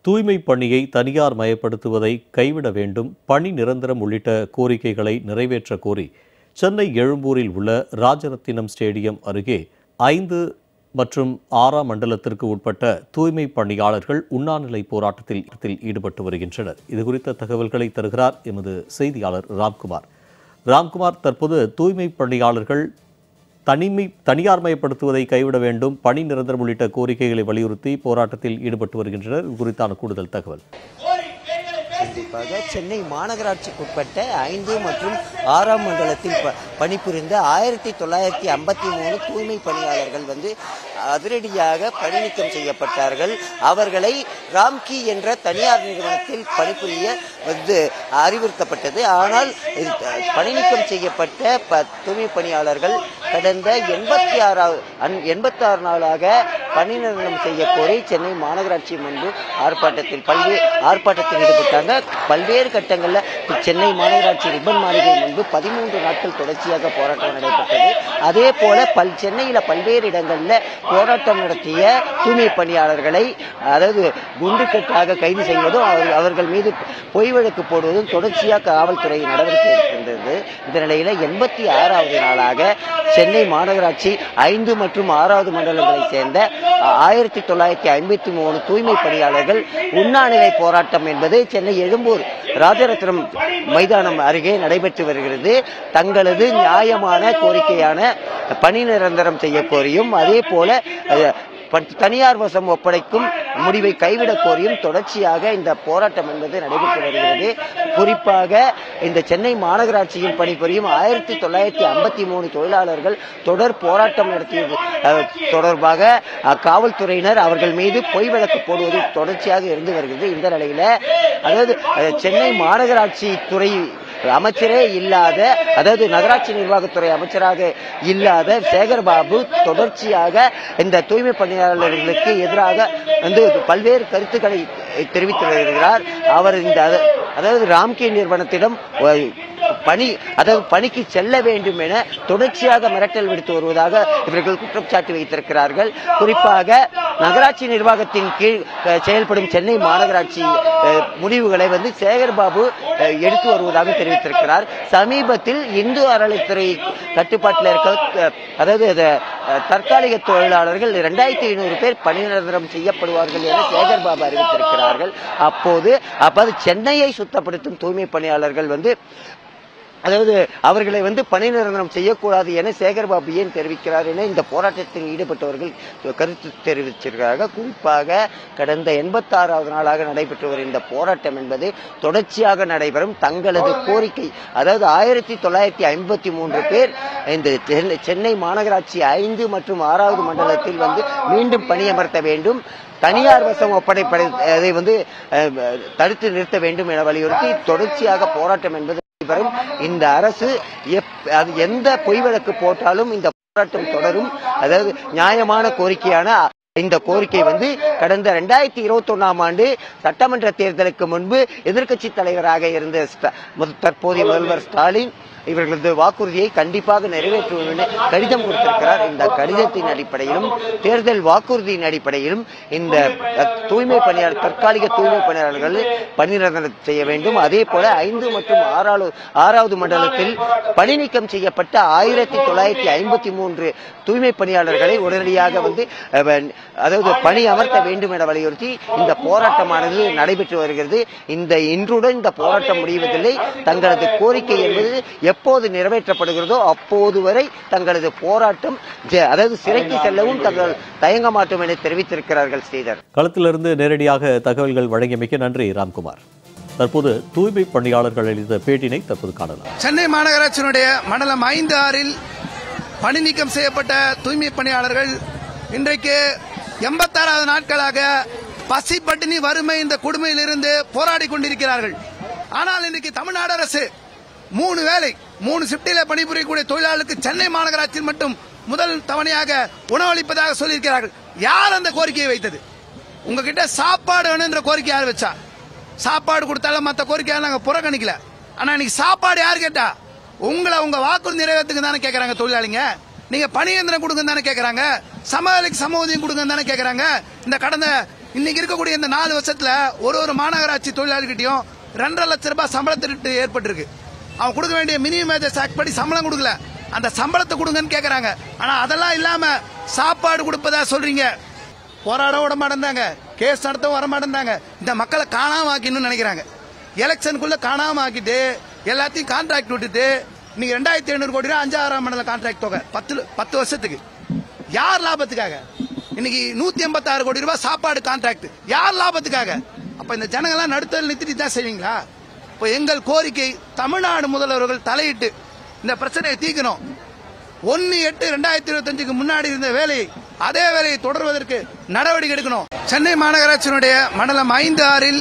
தூய்மை பணியை தனியார் மயப்படுத்துவதை கைவிட வேண்டும், பணி நிரந்தரம் உள்ளிட்ட கோரிக்கைகளை நிறைவேற்ற கோரி சென்னை எழும்பூரில் உள்ள ராஜரத்தினம் ஸ்டேடியம் அருகே 5 மற்றும் 6ஆம் மண்டலத்திற்கு உட்பட்ட தூய்மை பணியாளர்கள் உண்ணாநிலை போராட்டத்தில் ஈடுபட்டு வருகின்றனர். இதுகுறித்த தகவல்களை தருகிறார் எமது செய்தியாளர் ராம்குமார். ராம்குமார், தற்போது தூய்மை பணியாளர்கள் தனியார்மயப்படுத்துவதை கைவிட வேண்டும், பணி நிரந்தரம் உள்ளிட்ட கோரிக்கைகளை வலியுறுத்தி போராட்டத்தில் ஈடுபட்டு வருகின்றனர். இது குறித்தான கூடுதல் தகவல். கண்டிப்பாக சென்னை மாநகராட்சிக்குட்பட்ட 5 மற்றும் 6ஆம் மண்டலத்தில் பணிபுரிந்த 1953 தூய்மை பணியாளர்கள் அதிரடியாக பணி நீக்கம் செய்யப்பட்டார்கள். அவர்களை ராம்கி என்ற தனியார் நிறுவனத்தில் பணிபுரிய அறிவுறுத்தப்பட்டது. ஆனால் பணி நீக்கம் செய்யப்பட்ட தூய்மை பணியாளர்கள் கடந்த 86 நாளாக பணி நிரந்தரம் செய்ய கோரி சென்னை மாநகராட்சி முன்பு ஆர்ப்பாட்டத்தில் ஈடுபட்டாங்க. பல்வேறு கட்டங்களில் சென்னை மாநகராட்சி ரிப்பன் மாளிகை முன்பு 13 நாட்கள் தொடர்ச்சியாக போராட்டம் நடைபெற்றது. அதே போல சென்னையில் பல்வேறு இடங்களில் போராட்டம் நடத்திய தூய்மை பணியாளர்களை குண்டுக்கட்டாக கைது செய்வதும் அவர்கள் மீது பொய் வழக்கு போடுவதும் தொடர்ச்சியாக காவல்துறை நடவடிக்கை எடுக்கின்றது. இந்த நிலையில் 86வது நாளாக சென்னை மாநகராட்சி 5 மற்றும் 6வது மண்டலங்களை சேர்ந்த 1953 தூய்மை பணியாளர்கள் உண்ணாநிலை போராட்டம் என்பது சென்னை எழும்பூர் ராஜரத்னம் மைதானம் அருகே நடைபெற்று வருகிறது. தங்களது நியாயமான கோரிக்கையான பணி நிரந்தரம் செய்ய கோரியும் அதே போல தனியார் வசம் ஒப்படைக்கும் முடிவை கைவிட கோரியும் தொடர்ச்சியாக இந்த போராட்டம் என்பது நடைபெற்று வருகிறது. குறிப்பாக இந்த சென்னை மாநகராட்சியில் பணிபுரியும் 1953 தொழிலாளர்கள் தொடர் போராட்டம் நடத்தியது தொடர்பாக காவல்துறையினர் அவர்கள் மீது பொய் வழக்கு போடுவது தொடர்ச்சியாக இருந்து வருகிறது. இந்த நிலையில சென்னை மாநகராட்சி துறை அமைச்சரே இல்லாத நகராட்சி நிர்வாகத்துறை அமைச்சராக இல்லாத சேகர்பாபு தொடர்ச்சியாக இந்த தூய்மை பணியாளர்களுக்கு எதிராக பல்வேறு கருத்துக்களை தெரிவித்து வருகிறார். அவர் ராம்கி நிறுவனத்திடம் பணிக்கு செல்ல வேண்டும் என தொடர்ச்சியாக மிரட்டல் விடுத்து வருவதாக இவர்கள் குற்றம் சாட்டி வைத்திருக்கிறார்கள். குறிப்பாக நகராட்சி நிர்வாகத்தின் கீழ் செயல்படும் சென்னை மாநகராட்சி முடிவுகளை சேகர்பாபு எடுத்து வருவதாக தெரிவித்திருக்கிறார். சமீபத்தில் இந்து அறநிலைத்துறை கட்டுப்பாட்டில் இருக்க தற்காலிக தொழிலாளர்கள் 2500 பேர் பணி நிரந்தரம் செய்யப்படுவார்கள் என சேகர்பாபு அறிவித்திருக்கிறார்கள். அப்போது சென்னையை சுத்தப்படுத்தும் தூய்மை பணியாளர்கள் அவர்களை பணி நிரந்தரம் செய்யக்கூடாது என சேகர்பாபு ஏன் தெரிவிக்கிறார் என இந்த போராட்டத்தில் ஈடுபட்டவர்கள் கருத்து தெரிவித்திருக்கிறார்கள். குறிப்பாக கடந்த 86வது நாளாக நடைபெற்று வரும் இந்த போராட்டம் என்பது தொடர்ச்சியாக நடைபெறும். தங்களது கோரிக்கை 1953 பேர் இந்த சென்னை மாநகராட்சி 5 மற்றும் 6வது மண்டலத்தில் மீண்டும் பணியமர்த்த வேண்டும், தனியார் வசம் ஒப்படைப்பதை தடுத்து நிறுத்த வேண்டும் என வலியுறுத்தி தொடர்ச்சியாக போராட்டம் என்பது வரும். இந்த அரசு எந்த பொய் வழக்கு போட்டாலும் இந்த போராட்டம் தொடரும். நியாயமான கோரிக்கையான இந்த கோரிக்கை கடந்த 2021ஆம் ஆண்டு சட்டமன்ற தேர்தலுக்கு முன்பு எதிர்க்கட்சி தலைவராக இருந்த தற்போதைய முதல்வர் ஸ்டாலின் இவர்களது வாக்குறுதியை கண்டிப்பாக நிறைவேற்றுவோம் என கடிதம் கொடுத்திருக்கிறார். இந்த கடிதத்தின் அடிப்படையிலும் தேர்தல் வாக்குறுதியின் அடிப்படையிலும் இந்த தூய்மை பணியாளர் தற்காலிக தூய்மை பணியாளர்கள் பணி நிரந்தரம் செய்ய வேண்டும். அதே போல 5 மற்றும் 6வது மண்டலத்தில் பணி நீக்கம் செய்யப்பட்ட 1953 தூய்மை பணியாளர்களை உடனடியாக பணி அமர்த்த வேண்டும் என வலியுறுத்தி இந்த போராட்டமானது நடைபெற்று வருகிறது. இன்றுடன் இந்த போராட்டம் முடிவதில்லை. தங்களது கோரிக்கை என்பது எப்போது நிறைவேற்றப்படுகிறதோ அப்போது வரை தங்களது போராட்டம் சிறைக்கு செல்லவும் தங்கள் தயங்க மாட்டோம் என தெரிவித்திருக்கிறார்கள். ஸ்ரீதர், களத்திலிருந்து நேரடியாக தகவல்கள் வழங்கியமைக்கு நன்றி ராம்குமார். தற்போது தூய்மை பணியாளர்கள் அளித்த பேட்டினை தற்போது காணலாம். சென்னை மாநகராட்சியினுடைய மண்டலம் 5, 6ல் பணி நீக்கம் செய்யப்பட்ட தூய்மை பணியாளர்கள் இன்றைக்கு 86வது நாட்களாக பசி பட்டினி வறுமை இந்த கொடுமையிலிருந்து போராடி கொண்டிருக்கிறார்கள். ஆனால் இன்றைக்கு தமிழ்நாடு அரசு 3 வேளை 3 ஷிப்டில பணிபுரியக்கூடிய தொழிலாளர்களுக்கு சென்னை மாநகராட்சியில் மட்டும் முதல் தவணையாக உணவளிப்பதாக சொல்லியிருக்கிறார்கள். யார் அந்த கோரிக்கையை வைத்தது? உங்ககிட்ட சாப்பாடு வேணும்ன்ற கோரிக்கை யார் வச்சா? சாப்பாடு கொடுத்தாலும் மற்ற கோரிக்கையால நாங்க புறக்கணிக்கல. ஆனா இன்னைக்கு சாப்பாடு யார் கேட்டா? உங்க வாக்குறுதி நிறைவேற்றுக்கு தானே கேட்கறாங்க தொழிலாளிங்க. நீங்க பணி இயந்திரம் கொடுங்க தானே கேட்கறாங்க, சமவேலைக்கு சம ஊதியம் கொடுங்க தானே கேட்கறாங்க. இந்த கடந்த இன்னைக்கு இருக்கக்கூடிய இந்த 4 வருஷத்துல ஒரு மாநகராட்சி தொழிலாளிகிட்டையும் 2.5 லட்சம் ரூபாய் சம்பளத்திட்டு ஏற்பட்டிருக்கு. அவன் கொடுக்க வேண்டிய மினிமம் வேஜஸ் ஆக்ட் படி சம்பளம் கொடுக்கல. அந்த சம்பளத்தை கொடுங்கன்னு கேக்குறாங்க. ஆனா அதெல்லாம் இல்லாம சாப்பாடு கொடுப்பதா சொல்றீங்க. போராட விட மாட்டேந்தாங்க, கேஸ் நடத்த வர மாட்டேந்தாங்க. இந்த மக்களை காணாம ஆக்கணும்னு நினைக்கிறாங்க. எலெக்ஷனுக்குள்ள காணாம ஆக்கிட்டு எல்லாத்தையும் கான்ட்ராக்ட் விட்டுட்டு இன்னைக்கு 2500 கோடி ரூபாய் 5-6 மண்டல கான்ட்ராக்ட் தொகை 10 வருஷத்துக்கு. யார் லாபத்துக்காக? இன்னைக்கு 186 கோடி ரூபாய் சாப்பாடு கான்ட்ராக்ட் யார் லாபத்துக்காக? அப்ப இந்த ஜனங்கள்லாம் நடுத்தல் நிறுத்தி தான் செய்வீங்களா? இப்ப எங்கள் கோரிக்கை தமிழ்நாடு முதல்வர்கள் தலையிட்டு இந்த பிரச்சனையை தீர்க்கணும். 1/8/2025க்கு முன்னாடி இருந்த வேலையை அதே வேலையை தொடர்வதற்கு நடவடிக்கை எடுக்கணும். சென்னை மாநகராட்சியினுடைய மண்டலம் 5, 6ல்